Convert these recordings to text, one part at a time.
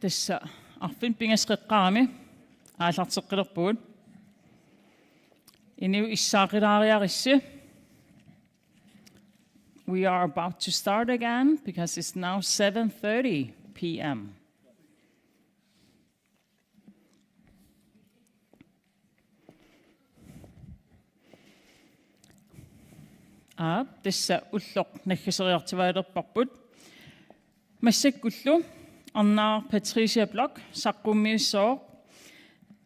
Tässä affin pingasqeqqaami aallarteqqilerpugut iniu issaaqilariarissi. We are about to start again because it's now 7:30 p.m. Tässä ulloq naggiseriartivaalerparput massakkullu arnaa Patricia Block saqqummiussooq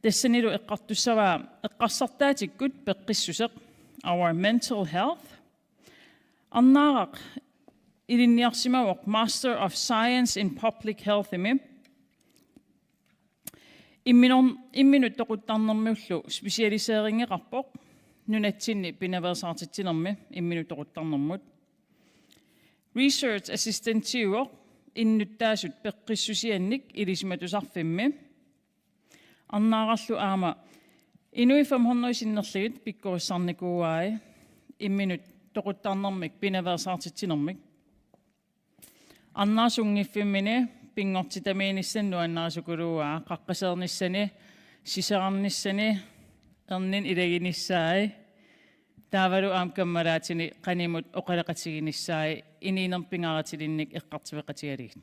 тассанилу эққартуссаваа эққарсартаатиккут пеққиссусеқ our mental health арнаарaq илинниарсимавоқ Master of Science in Public Health имминут тоқуттарнэрмиуллу специалисеерингеқарпоқ нунатсинни пинаверсаартитсинерми имминут тоқуттарнэрмут Research Assistant tiuoq иннуттаасут пеққиссусианник илисиматусарфимми арнаараллу аама инуи 500 синнерлигит пиккориссарникууаи имминут тоқуттарнэрмик пинаверсаартитсинермик арнаасунгиффиммини пингортитамииниссанну аннаасукулуаа қаққасеерниссани сисеқарниссани эрнин илагиниссаи таавалу амкаммалаатини қанимут оқалеқатигиниссаи ининерпингаратилинник эққартивеқатигалигит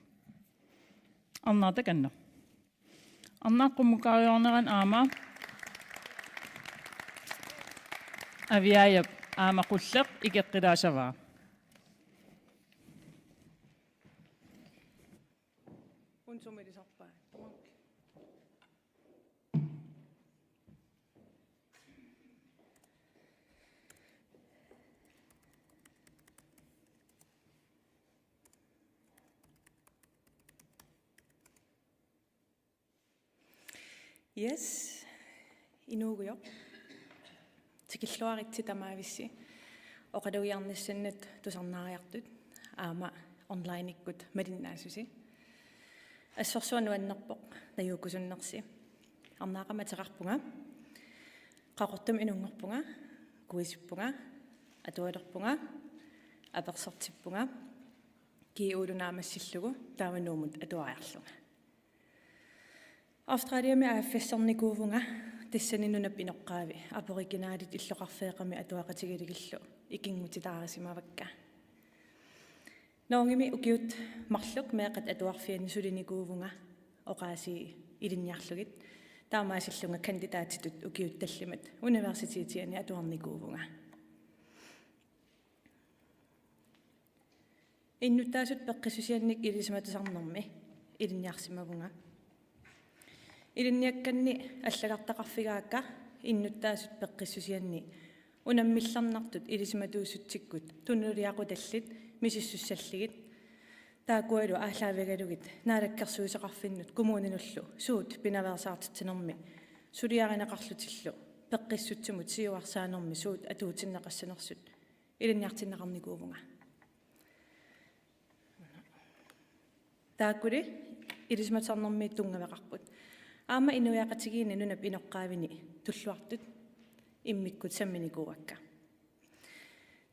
арнаатаканна арнааққуммукаариорнеран аама авиаяп аамақуллеқ икеққилаасаваа Yes, inuuguyo. Tikilluaritsi tamaavissi. Oqaluiarnissannat tusarnaariartut aama online-ikkut malinnaasusi. Assorsuanuannerpoq najuukusunnersi. Arnaaqamateqarpunga. Qaqortum inunngorpunga, kuisippunga, atualerpunga, apersortippunga. Kiiulunaamassилlugu taavanuumut atuariarlunga. Australiami aaffissarnikuuvunga tassaninunap inoqqaavi aporiginaalit illoqarfeeqami atuaqatigiligillu ikingutitaarimavakka noongimi ukiut marluk meeqat atuarfiani sulinikuuvunga oqaasi ilinniarlugit taamaasillunga kandidaatitut ukiut tallimat universiteetiani atuarnikuuvunga innuttaasut peqqisusiannik ilismatasarnermi ilinniarsimavunga Ilinniakkanni аллагартақарфигаакка иннуттаасут пеққиссусианни унаммилларнартут илисиматуусутсиккут тунулиақуталлит мисиссуссаллигит таакуалу ааллаавигалугит наалаккерсуисеқарфиннут кумуунинуллу суут пинаверсаартитсинерми сулиаринеқарлутиллу пеққиссутсумут сиуарсаанерми суут атуутиннеқассанерсут илинниартиннеқарникуувунга таакули илисиматсарнерми тунгавеқарпут аама инуяақатигиини нунап иноққаавини туллуартут иммиккут самминикуакка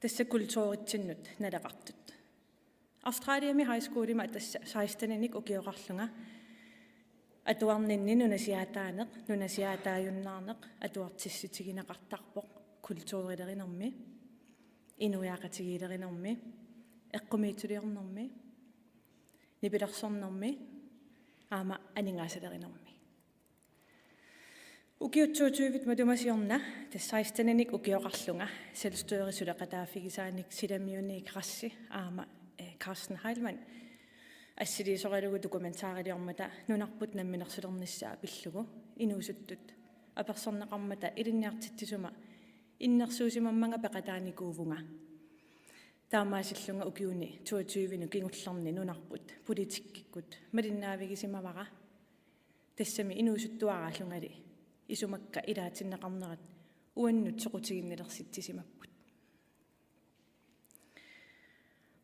тасса культууритсиннут налеқартут австралиами хайскуулима тасса 16-ник укиоқарлунга атуарнинни нунасиаатаанеқ нунасиаатааюннаарнеқ атуартисситигинеқартарпоқ культуурилеринерми инуяақатигилеринерми эққумиитулиорнерми нипилерсорнерми аама анингаасалеринерми Ukiutsuutuivit matumasiorna tassaistanenik ukioqarlunga selvstyresulaaqataafigisaanik silamiunik rassi aama Carsten Heilmann assiliisoralugu dokumentaariliormata nunarput namminersulernissaa pillugu inuusuttut apersorneqarmata ilinniartittisuma innersuusimammanga peqataanikuuvunga taamaasillunga ukiuni 22 kingullarni nunarput politikkikkut malinnaavigisimavara tassami inuusuttuaraallungali isumakka ilaatinneqarnerat uannut soqutiginnilersittisimapput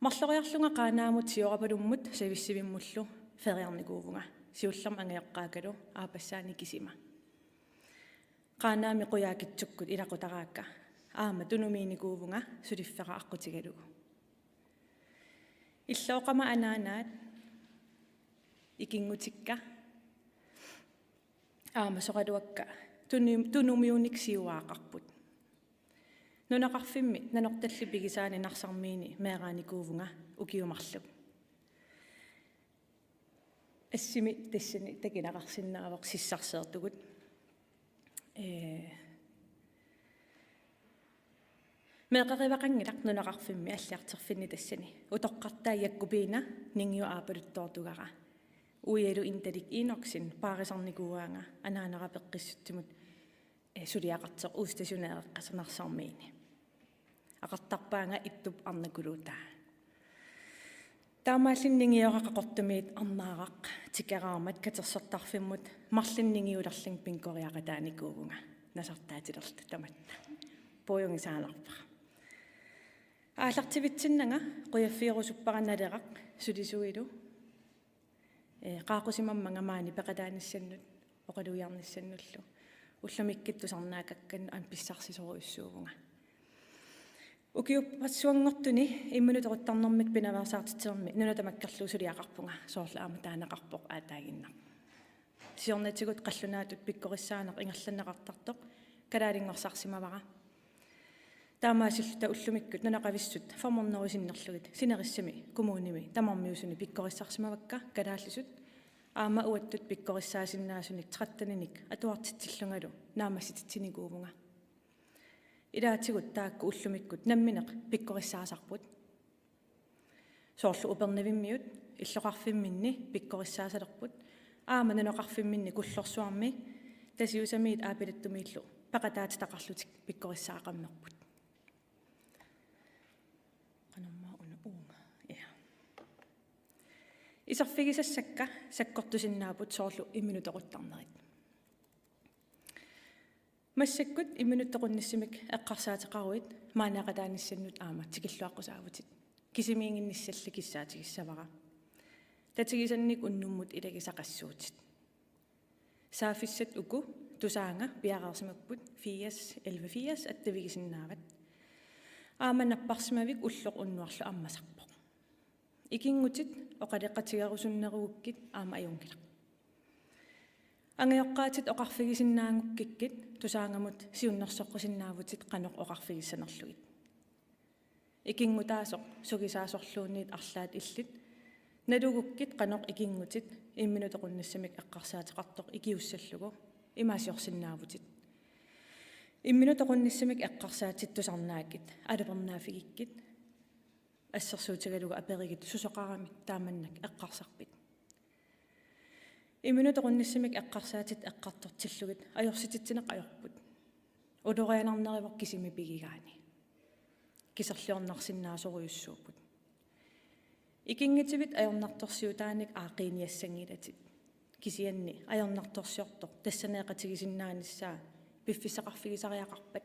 марлориарлунга qaaнаамут сиорапалуммут сависсивиммуллу фериарникуувунга сиуллерм ангиоққаакалу аапассаани кисима qaaнаами quyaakitsukkut илақутараакка аама тунуминикуувунга сулиффера аққутигалугу иллооқама анаанаат ikinggutikka soqaluakka tunumiunik siuaaqarput nunaqarfimmi nanortalli pigisaani narsarmiini meeraanikuuvunga ukiumarluk assimi tassani takinaqarsinnaavaq sissarseertugut meeqarivaqangilaq nunaqarfimmi аллиартерфинни тассани утоққартаа яккупиина нингиу аапалуттоортугара уиалу инталик иноксин паарисарникууаанга анаанера пеққиссутсимут сулиақартеқ устасюнеэққасанарсармиини ақартарпаанга иттуп арнакулутаа таамааллиннингиорақақортумиит арнаарақ тикераамат катерсертарфиммут марлиннингиулерлин пинкориақатааникуувнга насартаатилерлу таматта поюнгисаанарпа аалартивитсиннага қуяффиорусуппараналерақ сулисуилу qaaqqusimamma maani peqataanissanut oqaluiarnissanullu ullamikkitusarnaakakkan an pissarsisoruissuuvunga ukiuppassuangortuni immunutoruttarnermik pinaversaartitsermi nunatamakkarluu suliaqarpunga soorla aamataanaqarpoq aataaginnar siornatigut qallunaatut pikkorissaaneq ingerlannaqartartoq kalaalingorsaarsimavara таамаасиллута уллумиккут нанақависсут форморнерусиннерлугит синерissami коммууними тамармиусуни пиккориссарсимавакка калааллисут аама уаттут пиккориссаасиннаасуник траттаниник атуартитсиллунгалу наамассититсиникуувнга илаатигут таакку уллумиккут намминеқ пиккориссаасарпут соорлу упернавиммиут иллоқарфимминни пиккориссаасалерпут аама нанақарфимминни куллорсуарми тасиусамиит аапилаттумииллу пақатаатитақарлутик пиккориссаақаммерпут исерфигисассакка саккортусиннаапут соорлу иммунуторуттарнерит массаккут иммунуттоқунниссимик эққарсаатеқаруит маанеқатааниссаннут аама тикиллуаққусаавутит кисимиингинниссалли киссаатигиссавара татигисанник уннуммут илагисақассуутит саафиссат уку тусаанга пиареерсимаппут 11 аттавигисиннаават аама наппарсимавик уллоқ уннуарлу аммасарпоқ икингутит оқалеққатигарусуннерууккит аама аюнгила ангиоққаатит оқарфигисиннаангуккиккит тусаангамут сиуннерсоққусиннаавутит қаноқ оқарфигиссанерлугит икингутаасоқ сугисаасорлуунниит арлаат иллит налугуккит қаноқ икингутит имминутоқуннассамик эққарсаатеқартоқ икиуссаллугу имаасиорсиннаавутит имминутоқуннассамик эққарсаатит тусарнааккит алапернаафигиккит ассерсуутигалуга аперигит сусоқарамик тааманнак эққарсарпит имминутоқуннассамик эққарсаатит эққартортиллугит ajorсититсинеқ ajorput улорианарнеривоқ кисими пигигаани кисерлиорнарсиннаасоруйуссуупут икингитивит ajornartorsiutaanik аақиниассангилатит кисианни ajornartorsiortoq тассанеэқатигисиннааниссаа пиффисақарфигисариақарпат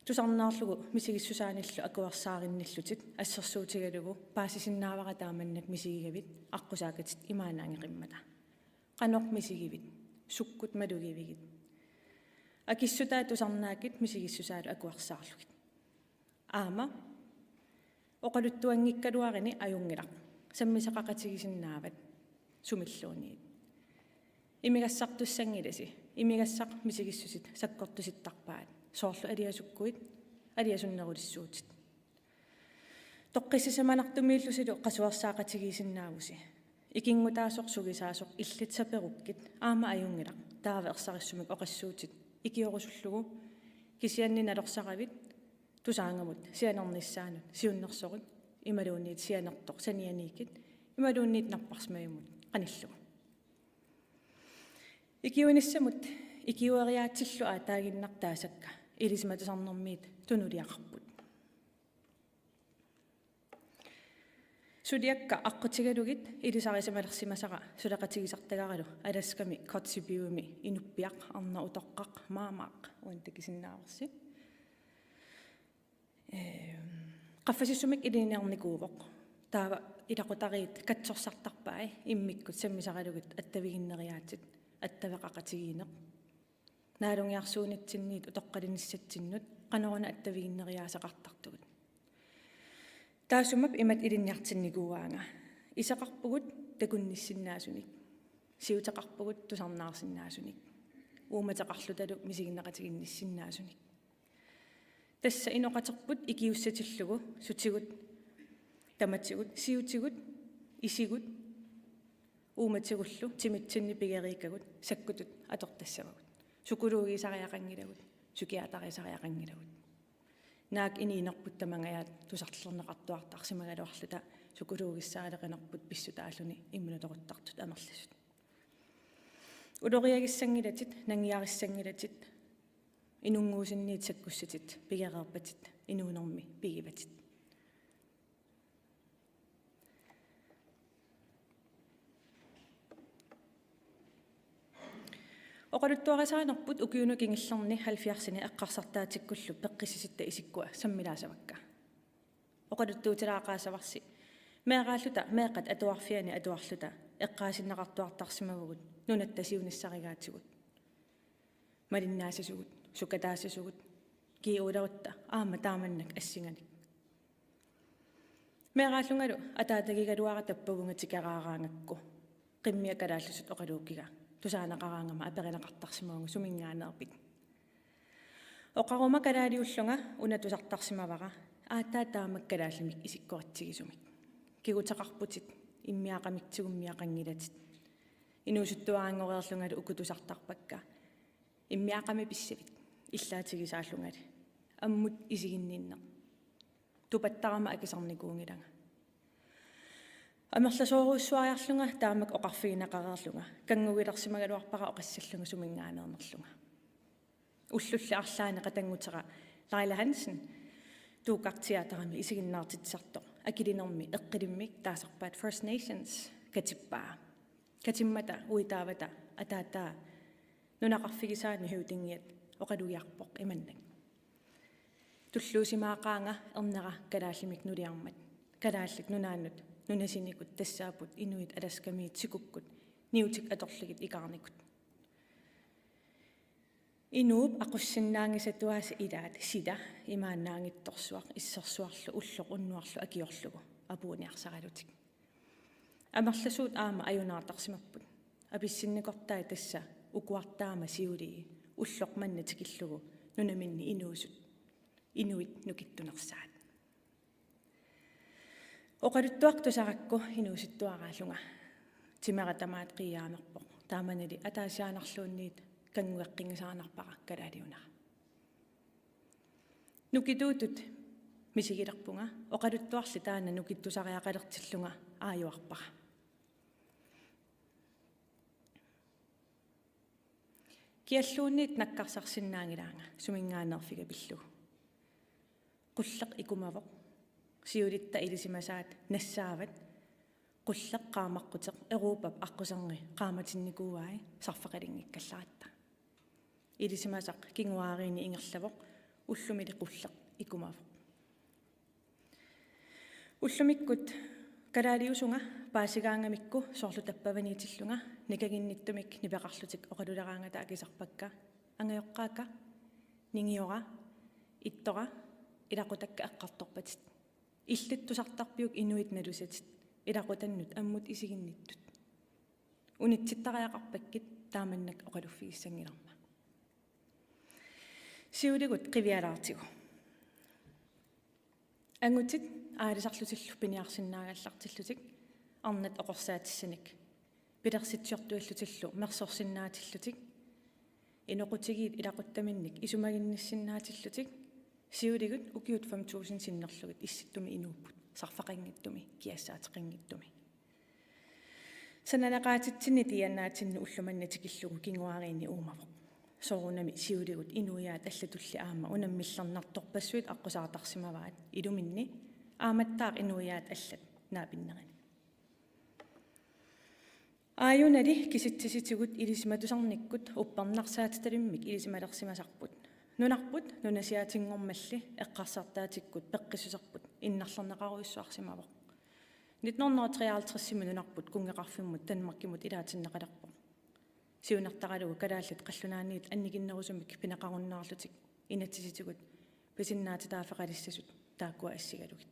тусарнаарлугу мисигиссусааниллу акуарсааринниллутит ассерсуутигалугу паасисиннаавара тааманнак мисигигавит аққусаакатит имаанаангеқиммата қаноқ мисигивит суккут малугивигит акиссутаа тусарнаакит мисигиссусаалу акуарсаарлугит аама оқалуттуангиккалуарини аюнгилақ саммисақақатигисиннаават сумиллуунниит имигассартуссангиласи имигассақ мисигиссусит саккортуситтарпаат соорлу алиасуккуит алиасуннерулиссуутит тоққиссисаманартумииллусилу қасуарсаақатигисиннаавуси икингутаасоқ сугисаасоқ иллитсаперуккит аама аюнгилақ таавеерсариссумик оқассуутит икиорусуллугу кисианни налорсаравит тусаангамут сианерниссаанут сиуннерсорут ималуунниит сианертоқ санианиикит ималуунниит нарпарсмаимут қаниллугу икиуниссамут икиуариаатсиллу аатаагиннартаасакка илисматусарнэрмиит тунулиақарпут сулиакка аққутигалугит илисарисамалерсимасара сулеқатигисартагаралу аласками котсипиуми инуппиақ арна утоққақ маамаақ уантакисиннаарси qaffasissumik ilinearnikuuvoq taava ilaqutariit katsorсартарпаа иммиккут саммисаралугит аттавигиннериаатит аттавеқақатигинеқ наалунгиарсуунитсинниит утоққалиниссатсиннут қанорна аттавигиннериаасақартартугут таасумап имат илинниартинникууаанга исақарпугут такунниссиннаасуник сиутеқарпугут тусарнаарсиннаасуник ууматеқарлуталу мисигиннеқатигинниссиннаасуник тасса иноқатерпут икиуссатиллугу сутигут таматсигут сиутигут исигут ууматигуллу тимитсинни пигерииккагут саккутут атортассавагут сукулуугисариақангилагут сукиатарисариақангилагут наак иниинерпут тамангаят тусарлернеқартуартарсимагалуарлута сукулуугиссаалеқинерпут писсутааллуни иммунуторуттартут амерласут улориагиссангилатит нангиариссангилатит инунгуусинниит саккуссатит пигереерпатит инуунерми пигиватит оқалуттуарисаанерпут укиуну кингиллерни 70-сини эққарсартаатиккуллу пеққисиситта исиккуа саммилаасавакка оқалуттуутилаақаасаварси меэрааллута меэқат атуарфиани атуарлута эққаасиннеқартуартарсимавгут нунаттасиуниссаригаатигут малиннаасасугут сукатаассасугут киулерутта аама тааманнак ассинганик меэрааллунгалу атаатагигалуара таппагунгатикараараангакку қиммиакалааллусут оқалууккига тусаанеқараангама аперинеқартарсимаунгу сумингаанеерпит оқарума калаалиуллунга уна тусартарсимавара аатаа таамаккалааллимик исиккоратсигисумик кигутеқарпутит иммиақамиксигуммиақангилатит инуусуттуаангореерлунгалу укутусартарпакка иммиақами писсавит иллаатигисааллунгали аммут исигинниннеқ тупаттарама акисарникуунгилага амерласооруссуариарлунга таамак оқарфигинеқареерлунга кангугилерсимагалуарпара оқассаллунга сумингаанеернерлунга уллулла арлаани қатангутера Лайла Хансен туукартиатарами исигиннаартитсарто акилинерми эққилиммик таасарпаат First Nations катиппаа катиммата уитаавата атаатаа нунақарфигисаани хиутингиат оқалуиарпоқ иманнак туллуусимаақаанга ернера калааллимик нулиармат калааллик нунааннут нунасиникут тассаапут инуит аласкамиит сикуккут ниутик аторлигит икаарникут инууп ақуссиннаангисатуааса илаат сида имааннаангитторсуақ иссерсуарлу уллоқ уннуарлу акиорлугу апууниарсаралутик амерласуут аама аюнаартарсимаппут аписсинникортаа тасса укуартаама сиулии уллоқ маннатикиллугу нунаминни инуусут инуит нукиттунерсаат оқалуттуартусаракку инуусуттуараалунга тимератамаат қиаамерпоқ тааманали атаасиаанарлуунниит кангуэққингисаанарпара калаалиунара нукитуутут мисигилерпунга оқалуттуарли таана нукиттусариақалертиллунга ааюарпара киаллуунниит наккарсарсинаангилаанга сумингаанерфига пиллу qulleq ikumavoq siulitta ilisimasaat nassaavat qulleq qaamaqqutеq Euroopap aqquserngi qaamatinnikuuai sarfaqalingikkallaratta ilisimasaq kinguaariini ingerlavoq ullumili qulleq ikumavoq ullumikkut kalaaliusunga paasigaangamikku sorlutappavaniitillunga nikaginnittumik nipeqarlutik oqaluleraangata akisarpakka angajoqqaaka ningiora ittora ilaqutakka eqqartorpatit иллаттусартарпиук инуит налусатит илақутаннут аммут исигинниттут унитситтариақарпаккит тааманнак оқалуффигиссангиларма сиулигут қивиалаартигу ангутит аалисарлутиллу пиниарсиннаагаллартиллутик арнат оқорсаатиссаник пилерситсиортуаллутиллу мерсорсиннаатиллутик иноқутигиит илақуттаминник исумагинниссиннаатиллутик сиулигут укиут 5000 синнерлугит исситтуми инууппут сарфақангиттуми киассаатеқингиттуми саналақаатитсини тианнаатинни уллуманнатикиллугу кингуариини уумавоқ сорунами сиулигут инуяат аллатулли аама унаммиллернарторпассуит аққусаартарсимаваат илуминни ааматтаақ инуяат аллат наапиннерани ааюнали киситсиситигут илисиматусарниккут уппарнарсаатиталиммик илисималерсимасарпут нунарпут нунасиатингормалли эққарсартаатиккут пеққисусарпут иннарлернеқаруиссуарсимавоқ 1953 нунарпут кунгеқарфиммут танмаркимут илаатиннеқалерпоқ сиунартаралугу калааллат қаллунааниит анникиннерусумик пинеқаруннаарлутик инатсиситигут писиннаати таафеқалиссасут тааккуа ассигалугит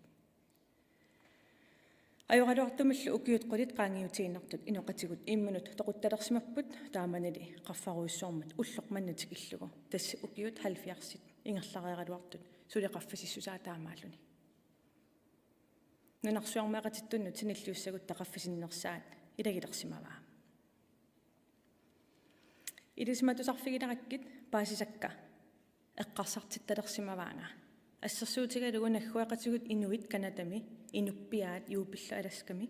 ajoratuartumillu ukiut qolit qaangiutiinartut inoqatigut immunut toquttalersimapпут taamanali qaffaruissuarmat ulloqmannatik illugu tassi ukiut 70 ingerlareeraluartut suliqaffasissusaa taamaalluni nunarsuarmeaqatittunnut sinilluussagut taqaffisinnersaat ilagilersimavaa ilismatusarfigilarakkit paasisakka eqqarsartittalersimavaanga ассерсуутигалугу наггуақатигут инуит канатами инуппиаат юупилла аласками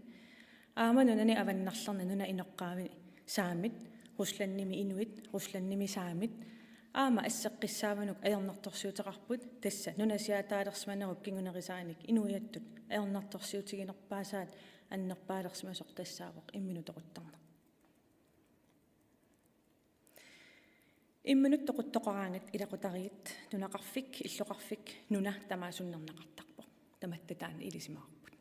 ааманунани аваннарларна нуна инеққаавини саамит русланними инуит русланними саамит аама ассеққиссааванук аернарторсиутеқарпут тасса нунасиатаалерсиманеруп кингунерисааник инуиаттут аернарторсиутигинерпаасаат аннерпаалерсимасоқ тассаавоқ имминутоқуттарна иммунут тоқуттоқараангат илақутариит нунақарфик иллоқарфик нуна тамаасуннернақартарпо таматтатаана илисимаарпут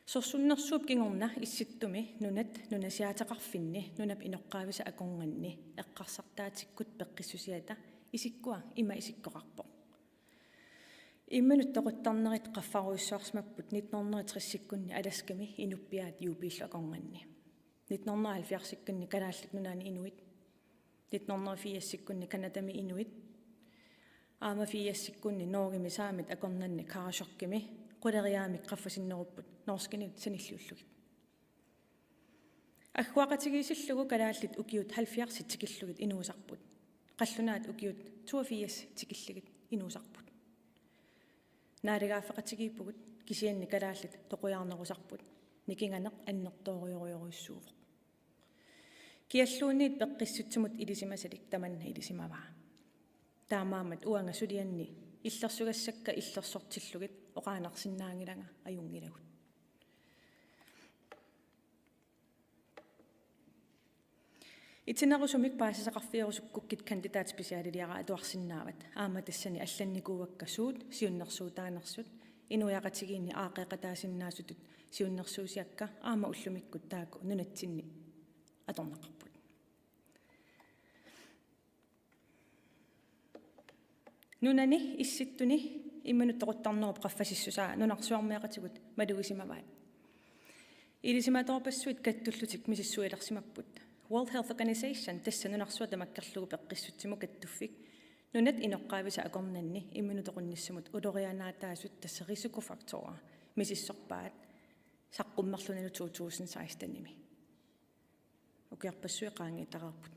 сорсуннерсууп кингорна исситтуми нунат нунасиатеқарфинни нунап инеққаависа акорнганни эққарсартаатиккут пеққиссусиата исиккуа има исиккоқарпо иммунут тоқуттарнерит қаффаруиссуарсмаппут 1960-сиккунни аласками инуппиаат юупииллу акорнганни 1970-сиккунни калааллик нунаани инуит 1980-сиккунни канатами инуит аама 80-сиккунни ноогими саамит акорнанни карашоркими quleriaamik qaffasinnеруппут норскинит саниллууллугит аггуақатигисиллугу калааллит укиут 70 тикиллугит инуусарпут қаллунаат укиут 82 тикиллигит инуусарпут наалигааффеқатигииппугут кисианни калааллит тоқуяарнерусарпут никинганеқ аннертоориориоруйссуувоқ киаллуунниит пеққиссутсумут илисимасалик таманна илисимаваа таамаамат уанга сулианни иллерсугассакка иллерсортиллугит оқаанарсинаангилага аюнгилагут итинерусумик паасасақарфиерусуккуккит кандидат специалилиара атуарсинаават аама тассани алланникууаккасуут сиуннерсуутаанерсут инуяқатигиинни аақеқатаасиннаасутут сиуннерсуусиакка аама уллумиккут тааку нунатсинни аторнеқарпут нунани исситтуни иммунуттоқуттарнеруп qaffasissusaa нунарсуармеақатигут малугисимаваат илисиматорпассуит каттуллутик мисиссуилерсимаппут World Health Organization тасса нунарсуа тамаккерлугу пеққиссутсиму каттуффик нунат инеққаависа акорнанни иммунутоқунниссамут улорианаатаасут тасса рисикофактора мисиссорпаат саққуммерлуналу 2016-ними укиарпассуи qaangiitaqarput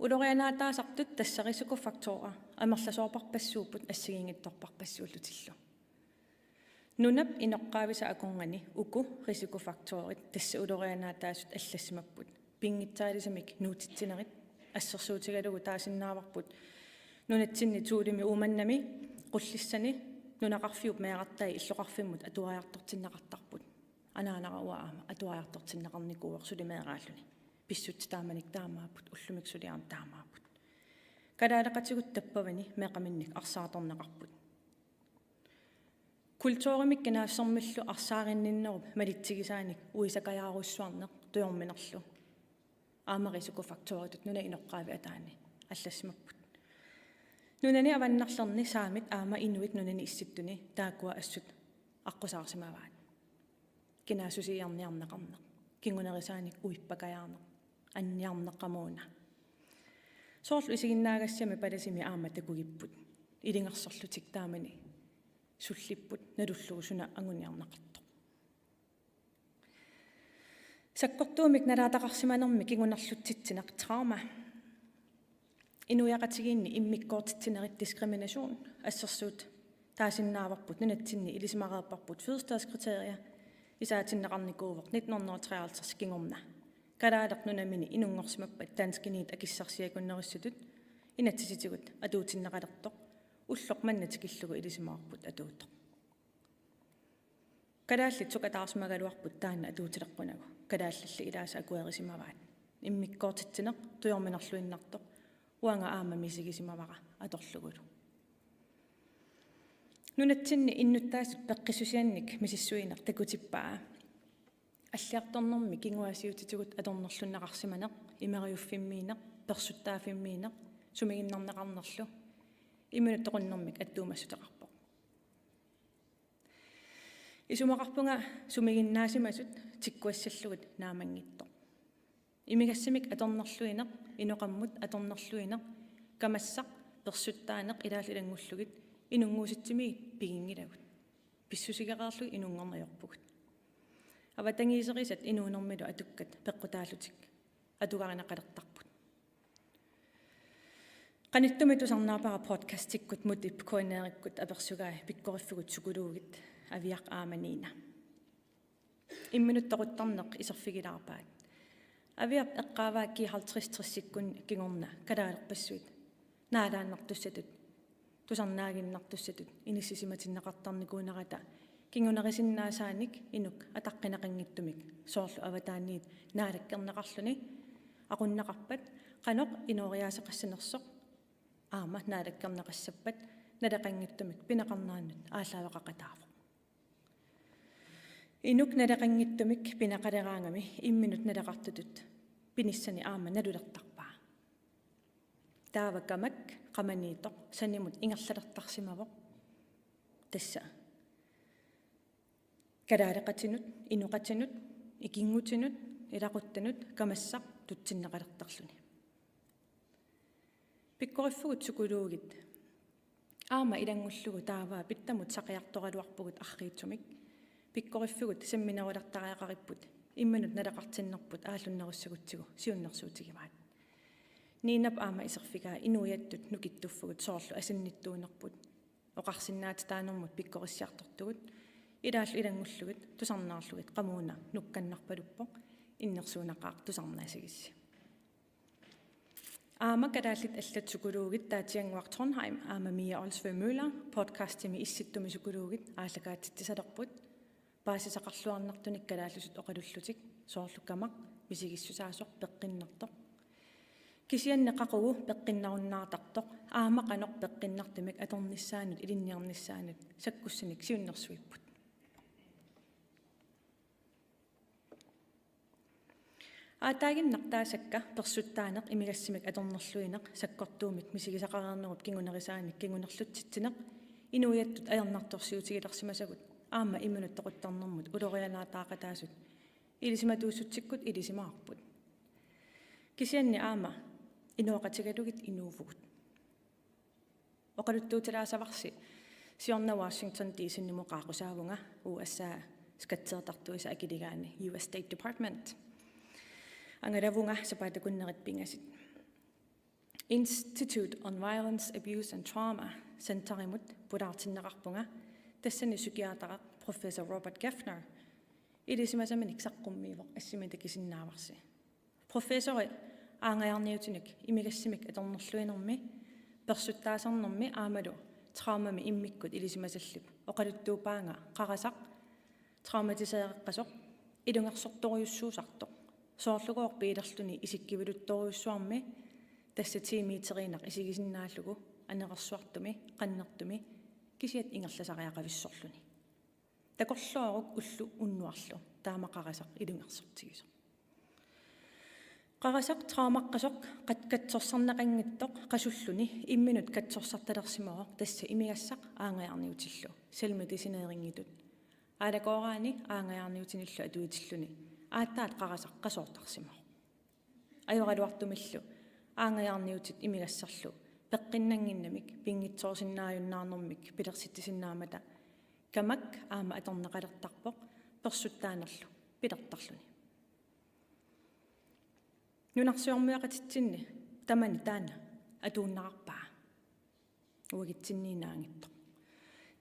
улорианаатаасартут тасса рисикофактора амерласоорпарпассууппут ассигингитторпарпассууллутиллу нунап инеққаависа акорнани уку рисикофакторит тасса улорианаатаасут аллассимаппут пингитсаалисамик нуутитсинерит ассерсуутигалугу таасиннааварпут нунатсинни туулими ууманнами qulлиссани нунақарфиуп меақартай иллоқарфиммут атуариартортиннақартарпут анаанаруаама атуариартортиннақарникууерсулимеэрааллуни писсут тааманик таамааппут уллумиксулиарн таамааппут калаалеқатигут таппавани меқаминник арсааторнеқарпут культуримик канаассэрмиллу арсааринниннеруп малитсигисааник уисакаяаруссуарнеқ туйорминерлу аамарисукуфакторитут нуна инеққаави атаани аллассимаппут нунани аваннарлерни саамит аама инуит нунани исситтуни таакуа ассут аққусаарсимаваат кинаасусиарниарнеқарнеқ кингунерисааник уиппакаяарнеқ анниарнеққамууна соорлу исигиннаагассами паласими аама такугиппут илингерсорлутик таамани суллиппут налуллугу суна ангуниарнеқартоқ саккортуумик налаатақарсиманерми кингунерлутситсинеқ траума инуяқатигиинни иммиккоортитсинерит дискриминасиун ассерсуут таасиннааварпут нунатсинни илисимареерпарпут фødselsdagskriterier исаатиннеқарникуувоқ 1953 кингорна калаалернунамини инунгорсимаппат таанскиниит акиссарсиакуннериссутут инатсиситигут атуутиннеқалертоқ уллоқ маннатикиллугу илисимаарпут атуутоқ калааллит сукатаарсимагалуарпут таана атуутилеққунагу калааллалли илааса акуерисимаваат иммиккоортитсинеқ туйорминерлуиннартоқ уанга аама мисигисимавара аторлугулу нунатсинни иннуттаасут пеққиссусианник мисиссуинеқ такутиппаа аллиарторнэрми кингуасиутитигут аторнерлуннеқарсиманеқ имериуффиммиинеқ персуттаафиммиинеқ сумигиннарнеқарнерлу иммунуттоқуннэрмик аттуумассутеқарпоқ Isumaqarpunga sumiginnaasimasut tikkuassallugit naamangitto. Imigassimik atornerluineq inoqammut atornerluineq kamassaq persuttaaneq ilaalilangulluгит inunguusitsimi pigingilagut. Pissusigeqarlu inunngornajorpugut. Avatangiiserisat inuunermilu atukkat peqqutaallutik atugarinaqalertarput. Qanittumi tusarnaapara podcastikkut mutip koineerikkut apersugai pikkoriffugut sukuluugit aviaq aamaniina. Imminut toquttarneq iserfigilaarpaat. Aviaq eqqaavaakki 50-30 kingorna kalaalerpassuit. Naalaannartussatut tusarnaaginnartussatut inissisimatinnaqartarnikuunarata kingunerisinnaasaannik inuk ataqqinaqanngittumik soorlu avataanniit naalakkerneqarluni aqunnaqarpat qanoq inooriaaseqassanersoq aama naalakkerneqassappat nalaqanngittumik pinaqarnaannut aallaaveqaqataavo. Inuk nalaqanngittumik pinaqaleraangami imminut nalaqartutut pinissani aama nalulertarpaa. Taavakamak qamaniitoq sanimut ingerlalertarsimavoq tassa kalaaleqatinut inuqatinut ikingutinut ilaquttanut kamassaq tutsinneqalertarluni. Pikkoriffugut sukuluugit aama ilangullugu taavaa pittamut saqiartoraluarpugut arriitsumik pikkoriffugut semminerulartariaqaripput imminut nalaqartinnerput aallunnerussagutsigu siunnersuutigimaat. Niinap aama iserfigaa inuiattut nukittuffugut soorlu asinnittuunerput oqarsinnaat taanermut pikkorissiartortugut ilaallu ilangullugut tusarnaarlugit qamuuna nukkannarpaluppoq innersuunaqaaq tusarnaasagissi. Aama kalaallit allat sukuluugit taatianguaq Trondheim aama Mia Olsvø Møller podcastimi issittumi sukuluugit aallakaatittisalerput paasisaqarluarnartunik kalaallusut oqalullutik soorlukamaq misigissusaasoq peqqinnartoq kisianneqaqugu peqqinnarunnaatartoq aama qanoq peqqinnartumik atornissaanut ilinniarnissaanut sakkussanik siunnersuipput. Aataaginnartaasakka persuttaaneq imigassimik atornerluineq sakkortuumik misigisaqareernerup kingunerisaanik kingunerlutsitsineq inuiattut ajernartorsiutigilersimasagut aama imminut toquttarnermut ulorianaataaqataasut ilisimatuussuttikkut ilisimaarput. Kisianni aama inuoqatigalugit inuuvugut. Oqaluttuutilaasavaqsi siorna Washington D.C. qaaqusaavunga USA skatseertartuisa akiligaani US State Department. Angalavunga sapaatakunnerit pingasit. Institute on Violence, Abuse and Trauma Centerimut pulaartinneqarpunga tassani psykiatara Professor Robert Gaffner ilisimasaminik saqqummiivoq assimatakisinnaavarsi. Professori aangajarniutinik imigassimik atornerluinermi persuttaasarnermi aamalu traumami immikkut ilisimasalluk oqaluttuupaanga qarasaq traumatiseereqqasoq ilungersortoriussuusartoq soorlugoor piilerluni isikkiviluttoriussuarmi tassa tiimiiteriinaq isigisinnaаллугу анеқарсуартуми qannertumi kisiat ingerlasariaqavissorluni takorluaruq ullu unnuarlu taamaqarasaq ilungersortigiso qarasaq traumaqqasoq qatkatsорсарнақангиттоқ qasulluni imminut katsorсарталерсимароq tassa imigassaq aangajarniutillu selmedicineeringitut аалакооraani aangajarniutinillu atuitilluni aattaat qarasaq qasoortarsimaroq ajorluartumillu aangajarniutit imigassarlu peqqinnanginnamik pingitsoorsinnaajunnaarnermik pilersittisinnaamata kamak aama atorneqalertarpoq persuttaanerlu pilertarluni nunarsuarmiaqatitsinni tamani taana atuunnaqarpaa uagitsinniinaangitto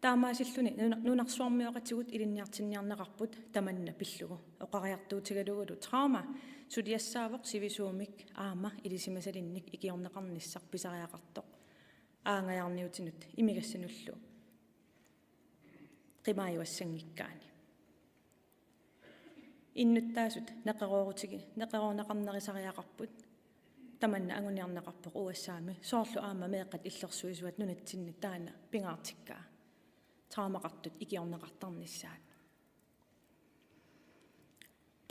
taamaasilluni nunarsuarmiaqatigut ilinniartinniarneqarput tamanna pillugu oqariartuutigalugulu trauma suliassaavoq sivisuumik aama ilisimasalinnik ikiorneqarnissaq pisariaqartoq aangajarniutinut imigassanullu qimaajuassangikkaani innuttaasut neqeroorneqarnerisariaqarput tamanna anguniarneqarpoq uassaami soorlu aama meeqqat illersuisuat nunatsinni taana pingaartikkaa traumaqartut ikiorneqartarnissaat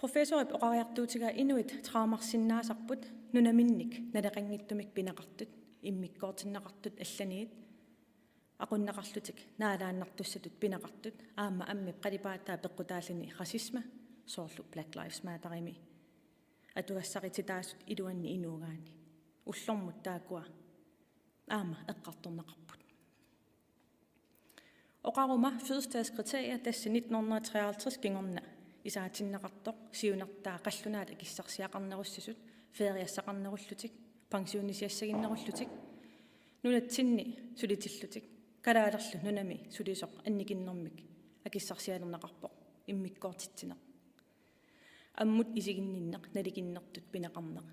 professorip oqariartuutigaa inuit traumarsinnaasarput nunaminnik nalaqanngittumik pinaqartut immikkoortinneqartut allaniit aqunnaqarlutik naalaannartussatut pinaqartut aamma ammi qalipaataa peqqutaallini rasisma soorlu Black Lives Matterimi atugassaqititaassut iluanni inuugaani ullormut taakua aamma eqqartornaqarput oqaruma fødselsdagskriterier tassi 1953 kingorna isaatinneqartoq siunartaa qallunaat akissarsiaqarnerussasut feeriassaqarnerullutik pensionisiassagиннеруллутик нунатсинни сулитиллутик калаалерлу нунами сулисоқ анникиннэрмик акиссарсиалернеқарпоқ иммиккоортитсинеқ аммут исигинниннеқ наликиннертут пинеқарнеқ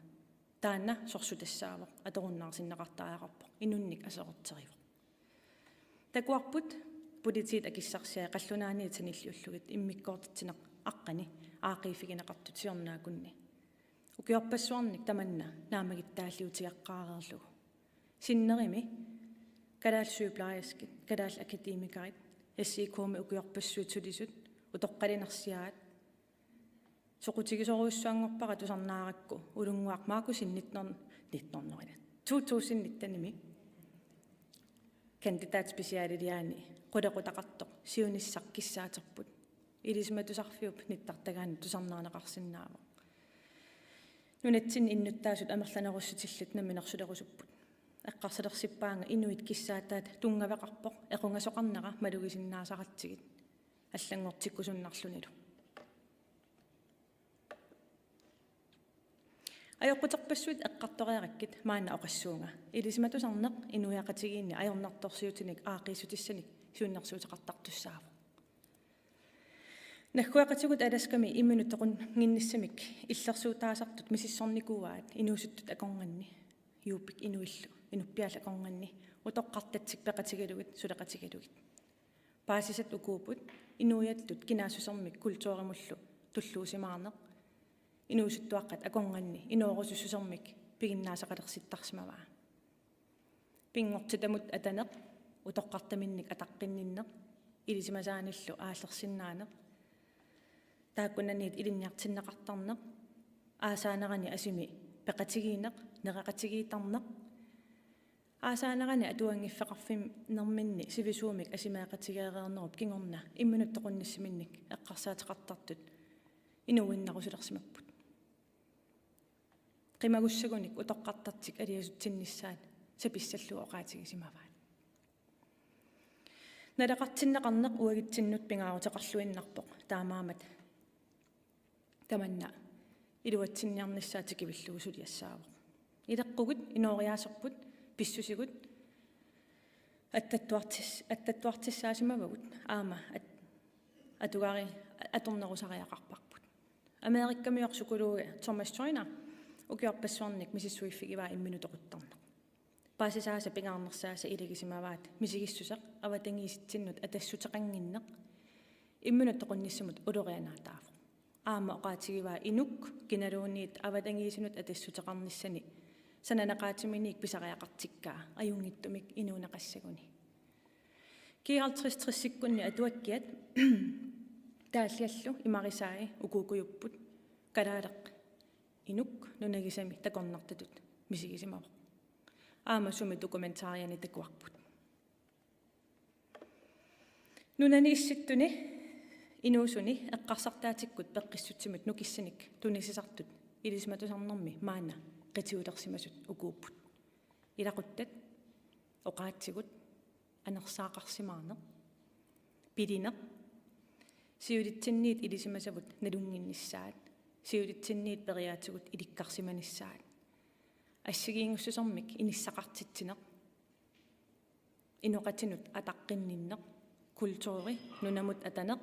таана сорсутассаавоқ аторуннаарсиннеқартаариақарпоқ инунник асеқортеривоқ такуарпут политит акиссарсиа қаллунаани таниллиуллугит иммиккоортитсинеқ аққани аақифигинеқартут сиорнаакунни укиорпассуарник таманна наамагиттааллиутиаққаареерлугу синнерими калаалсуиплааjaskit калаал академикарит ассиикууми укиорпассуутулисут утоққалинерсиаат соқутигисоруйуссуангорпара тусарнааракку улунгуақ маакусин 2019 кандидат специалилиаани қулеқутақартоқ сиунissaq киссаатерпут илисматусарфиуп ниттартагаани тусарнаанеқарсинаава нунатсин иннуттаасут амерланеруссутиллут наминерсулерусуппут эққарсалерсиппаанга инуит киссаатаат тунгавеқарпоқ эқунгасоқарнера малугисиннаасаратсигит аллангортиккусуннарлунилу аёққутерпассуит эққарториараккит маана оқассуунга илисматусарнеқ инуяқатигиинни аёрнарторсиутиник аақиисутиссаник сиуннерсуутеқартартуссаава нахкуақатигут аласками имминутеқун гинниссамик иллерсуутаасартут мисиссорникууаат инуусуттут акорнганни юупик инуиллу инуппиала акорнганни утоққартатсик пеқатигалугит сулеқатигалугит паасисат укуупут инуяттут кинаасусермик культууримуллу туллуусимаарнеқ инуусуттуаққат акорнганни иноорусуссусермик пигиннаасақалерситтарсимаваа пингортитамут атанеқ утоққартаминник атаққинниннеқ илисимасааниллу ааллерсиннаанеқ тааккунанниит илинниартиннеқартарнеқ аасаанерани асими пеқатигиинеқ неқақатигиитарнеқ аасаанерани атуангиффеқарфим нерминни сивисуумик асимаақатигеереернеруп кингорна имминуттоқунниссиминник эққарсаатеқартартут инуиннарусулерсимаппут қимагуссагуник утоққартартик алиасутсиннissaат саписсаллуа оқаатигисимаваат налеқартиннеқарнеқ уагитсиннут пингаарутеқарлуиннарпоқ таамаамат таманна илуатсинниарниссаатикивиллугу сулиассаавоқ илеққугут инориаасерпут писсусигут аттаттуартиссаасимавагут аама атугари аторнерусариақарпарпут америккамиорсукулууга Томас Чойна укиорпассуарник мисиссуиффигиваа имминутоқуттарнеқ паасисааса пингаарнерсааса илагисимаваат мисигиссусеқ аватангииситсиннут атассутеқангиннеқ иммунаттоқунниссамут улорианаатаафо аама оқаатигиваа инук киналуунниит аватангиисинут атассутеқарниссани сананеқаатиминик писариақартиккаа аюнгиттумик инуунеқассагуни киалтристриссиккунни атуаккиат тааллиаллу имарисааи укуукуйуппут калаалеқ инук нунагисами такорнартатут мисигисимавоқ аама суми документаариани такуарпут нунани исситтуни инуусуни эққарсартаатиккут пеққиссутсимут нукиссаник тунисисартут илисматусарнэрми маана қитиулерсимасут укууппут илақуттат оқаатсигут анерсаақарсимаарнеқ пилинеқ сиулитсинниит илисимасавут налунгиннissaат сиулитсинниит периаатигут иликкарсиманissaат ассигиингуссусэрмик иниссақартитсинеқ иноқатинут атаққинниннеқ культури нунамут атанеқ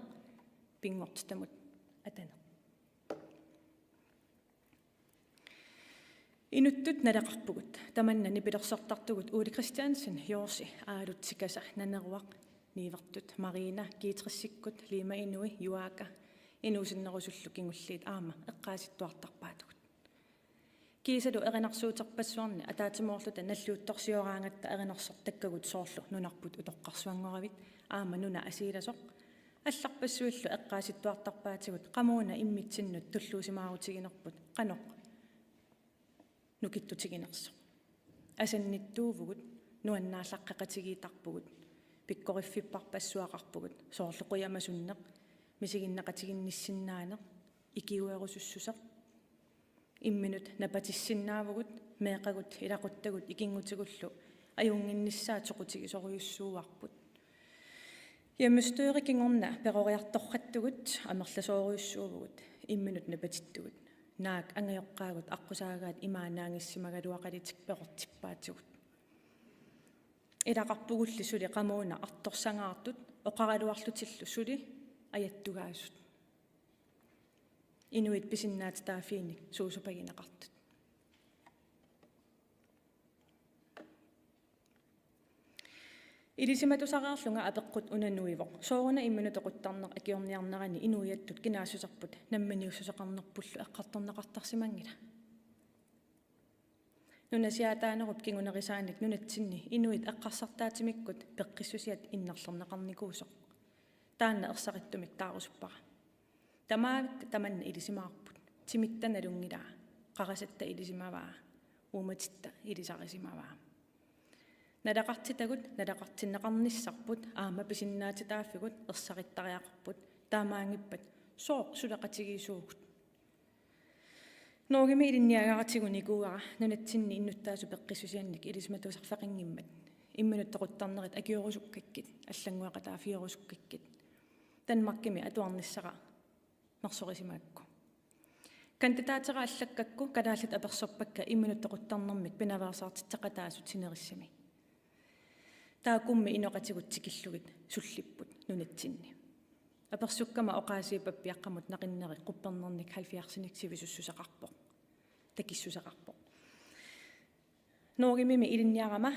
пингортитамут атанеқ инуттут налеқарпугут таманна нипилерсортартугут Ули Кристиансен Йорси аалутсикаса нанеруақ нивертут Марина Гитриссиккут Лима Инуи Юака инуусиннерусуллу кингуллиит аама эққааситтуартарпаатугут кисалу эринарсуутерпассуарни атаатимоорлута наллуутторсиораангатта эринерсортаккагут соорлу нунарпут утоққарсуангоравит аама нуна асииласоқ алларпассуиллу эққааситтуартарпаатигут қамууна иммитсиннут туллуусимаарутигинерпут қаноқ нукиттутигинерсо асанниттуувгут нуаннааллаққақатигиитарпугут пиккориффиппарпассуақарпугут соорлеқуямасуннеқ мисигиннақатигинниссиннаанеқ икиуерусуссусеқ имминут напатиссиннаавгут меэқагут илақуттагут икингутигуллу аюнгинниссаа тоқутигисоруйуссууарпут яммустуерикингорна перориарторраттугут амерласооруйуссуувгут имминут напатиттугут наак ангайоққаагут аққусаагаат имаанаангиссимагалуақалитик пеқортиппаатигут илақарпугулли сули қамууна арторсангаартут оқаралуарлутиллу сули аяттугаасут инуит писиннаат таафииник суусупагинеқартут илисиматусараарлунга апеққут унануивоқ соорна имминутеқуттарнеқ акиорниарнерани инуиаттут кинаассусарпут намманиуссусақарнерпуллу эққарторнеқартарсимангила нунасиатаанеруп кингунерисааник нунатсинни инуит эққарсартаатимиккут пеққиссусиат иннарлернеқарникуусоқ таанна ерсариттумик таарусуппара тамаавик таманна илисимаарпут тимиттаналунгилаа қарасатта илисимаваа ууматитта илисарисимаваа налақартитагут налақартиннеқарниссарпут аама писиннаатитааффигут ерсариттариақарпут таамаангиппат сооқ сулақатигиисуугут ноогими илинниагаратигуникууара нунатсинни иннуттаасу пеққиссусианник илисматусарфақингиммат имминуттеқуттарнерит акиорусуккаккит аллангуақатаафиорусуккаккит танмаркими атуарниссара марсорисимаакку кандидатера аллаккакку калааллит аперсорпакка имминуттеқуттарнэрмик пинаваасаартиттеқатаасут синериссами таакумми иноқатигут тикиллугит суллиппут нунатсинни аперсуккама оқаасиипаппиаққамут нақиннери қуппернерник 70-синик сивисуссусеқарпоқ такиссусеқарпоқ ноогимими илинниарама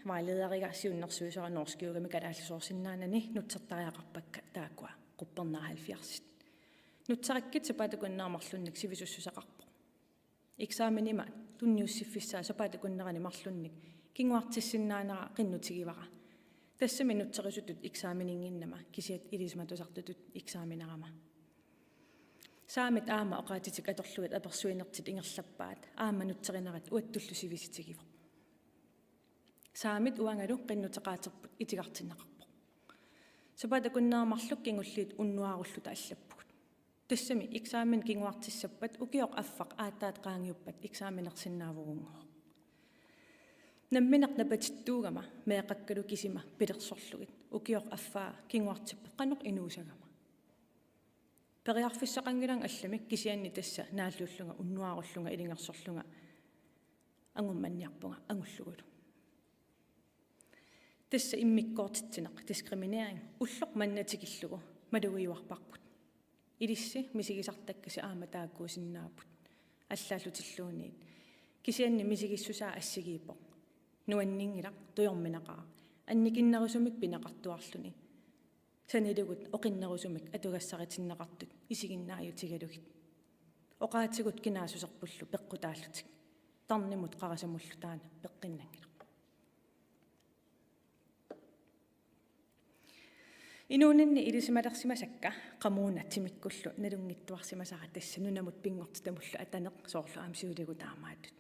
вайледарига сиуннэрсуисера норскиугами калааллисоорсиннаанани нутсертариақарпакка таакуа қуппернаа 70-сит нутсараккит сапаатакуннерамарлунник сивисуссусеқарпоқ экзаменима тунниуссиффиссаа сапаатакуннерани марлунник кингуартиссиннаанера қиннутигивара тассами нутсерисутут экзаменингиннама кисиат илисматусартутут экзаменерама саамит аама оқаатитик аторлуит аперсуинертит ингерлаппаат аама нутсеринерат уаттуллу сивиситигиво саамит уангалу қиннутеқаатерпут итигартиннеқарпо сапаатакуннерамарлук кингуллиит уннуаруллута аллаппугут тассами экзамен кингуартиссаппат укиоқ аффақ аатаат qaangiuppat экзаменерсиннаавугунгоо намминақ напатиттуугама меэқаккалу кисима пилерсорлугит укиоқ аффаа кингуартиппа қанеқ инуусагама периарфиссақангилан алламик кисианни тасса нааллууллунга уннуаруллунга илингерсорлунга ангумманниарпунга ангуллугулу тасса иммиккоортитсинеқ дискриминеринг уллоқ маннатикиллугу малугиуарпарпут илисси мисигисартаккаси аама тааккуусиннаапут аллааллутиллуунниит кисианни мисигиссусаа ассигииппоқ нуаннингилақ туйорминақаа анникиннерусумик пинақартуарлуни санилугут оқиннерусумик атугассаритиннеқартут исигиннааютигалугит оқаатигут кинаасусерпуллу пеққутааллутик тарнимут қарасамуллу таана пеққиннангила инуунинни илисималерсимасакка қамууна тимиккуллу налунгиттуарсимасара тасса нунамут пингортитамуллу атанеқ соорлу аамсиулигу таамаатут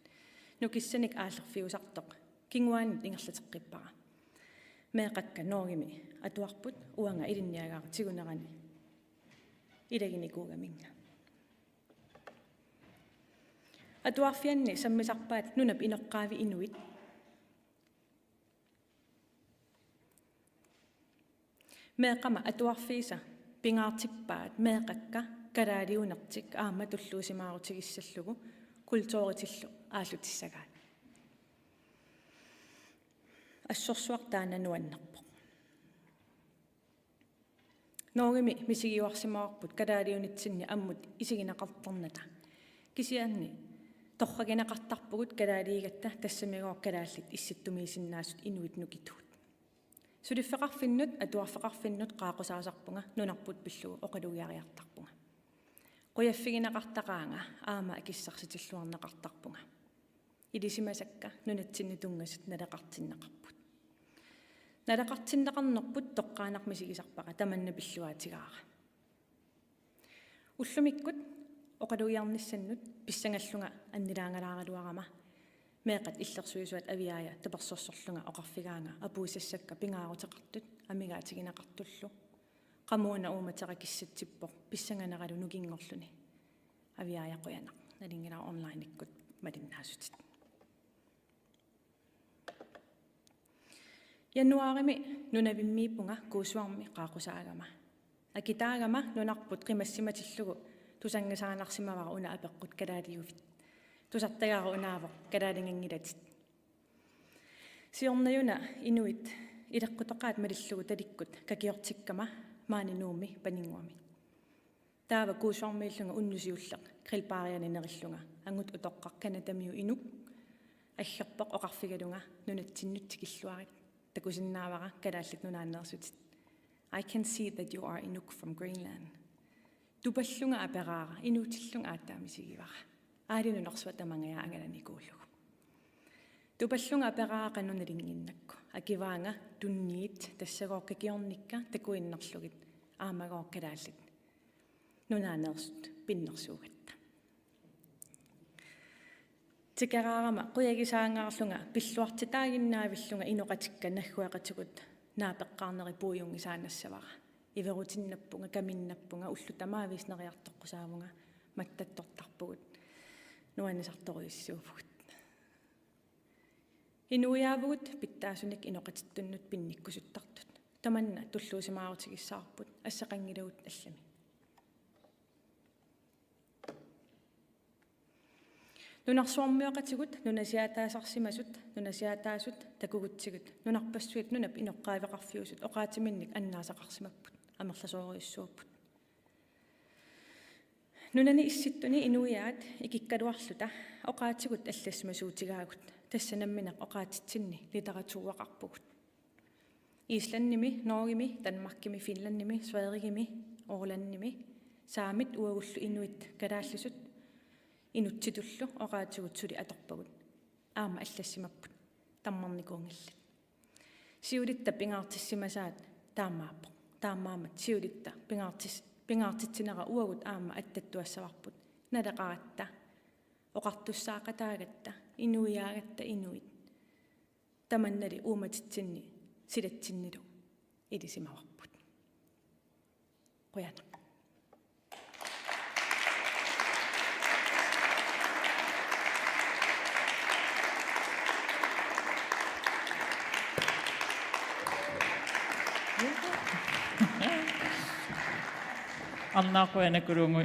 нукиссаник ааллерфиусартоқ кингуаанит ингерлатеққиппара меэқакка ноогими атуарпут уанга илинниагаара тигунерани илагиникуугаминга атуарфианни саммисарпаат нунап инеққаави инуит меэқама атуарфииса пингаартиппаат меэқакка калаалиунертик аама туллуусимаарутигиссаллугу культууритиллу ааллутиссагаат ассорсуартаанануаннерпо ноогими мисигиуарсимаарпут калаалиунитсинни аммут исигинеқартарната кисиаанни торрагинеқартарпугут калаалиигатта тассамигоо калааллит исситтумиисиннаасут инуит нукитуут сулиффеқарфиннут атуарфеқарфиннут qaaqusaaserpunga нунарпут пиллугу оқалугиариартарпунга қуяффигинеқартақаанга аама акиссарситиллуарнеқартарпунга илисимасакка нунатсинни тунгасут налеқартиннеқарпут налеқартиннеқарнерпут тоққаанармисигисарпаqa таманна пиллуаатигаара уллумиккут оқалугиарниссаннут писсангаллунга аннилаангалааралуарама меэқат иллерсуисуат авиая таперсорсорлунга оқарфигаанга апуисассакка пингаарутеқартут амигаатигинеқартуллу qamuna uumateqakissatippoq pissanganeralu nukinngorluni aviaaqoyanaq nalingila online ikkut malinnaasutit januarimi nunavimmiipunga kuusuarmi qaaqusaalama akitaagama nunarput qimassimatillugu tusangasaanarsimavara una apeqqut kalaaliuvit tusartagaaru unaavoq kalaalingangilatit siornajuna inuit ileqqutoqaat malillugu talikkut kakiortikkama maaninuumi paninguami taava kuusuarmiillunga unnusiulleq qrilpaarianinerillunga angut utoqqarkanatamiu inuk аллерпоқ оқарфигалунга нунатсиннутсикиллуарит такусиннаавара калааллит нунааннерсутит I can see that you are Inuk from Greenland тупаллунга апераара инуутиллунга ааттаамисигивара аалинунерсуа тамангая ангаланикууллугу тупаллунга апераара кануналингиннакку акиваанга тунниит тассагооккакиорникка такуиннерлугит аамагооккалааллит нунаанерсут пиннерсуугатта тикераарама қуягисаангаарлунга пиллуартитаагиннаавиллунга иноқатикка наггуақатигут наапеққарнери пууюнгисаанассавара иверутиннаппунга каминнаппунга уллу тамаависнериартоққусаавунга маттаттортарпугут нуанисарторуиссуупугут инуяавгут питтаасуник иноқатиттуннут пинниккусуттартут таманна туллуусимаарутигиссаарпут ассақангилавут аллами нунарсуармиоқатигут нунасиатаасарсимасут нунасиатаасут такугутсигут нунарпассуит нунап иноққаавеқарфиусут оqaатиминник аннаасақарсимаппут амерласоориуссууппут нунани исситтуни инуяат икиккалуарлута оqaатигут аллассимасуутигаагут тассанамминақ оqaатитсинни литературуақарпугут исланними норгими данмаркими финландними сведеригими орландними саамит уагуллу инуит калааллисут инутситуллу оqaатигутсули аторпагут аама аллассимаппут таммарникуунгилла сиулитта пингаартиссимасаат таамааппо таамаамат сиулитта пингаартитсинера уагут аама аттаттуассаварпут налеqaратта оқартуссаақатаагатта инуиаагатта инуит таманнали ууматитсинни силатсиннилу илисимаварпут қуяна Annaaqoyanakurungu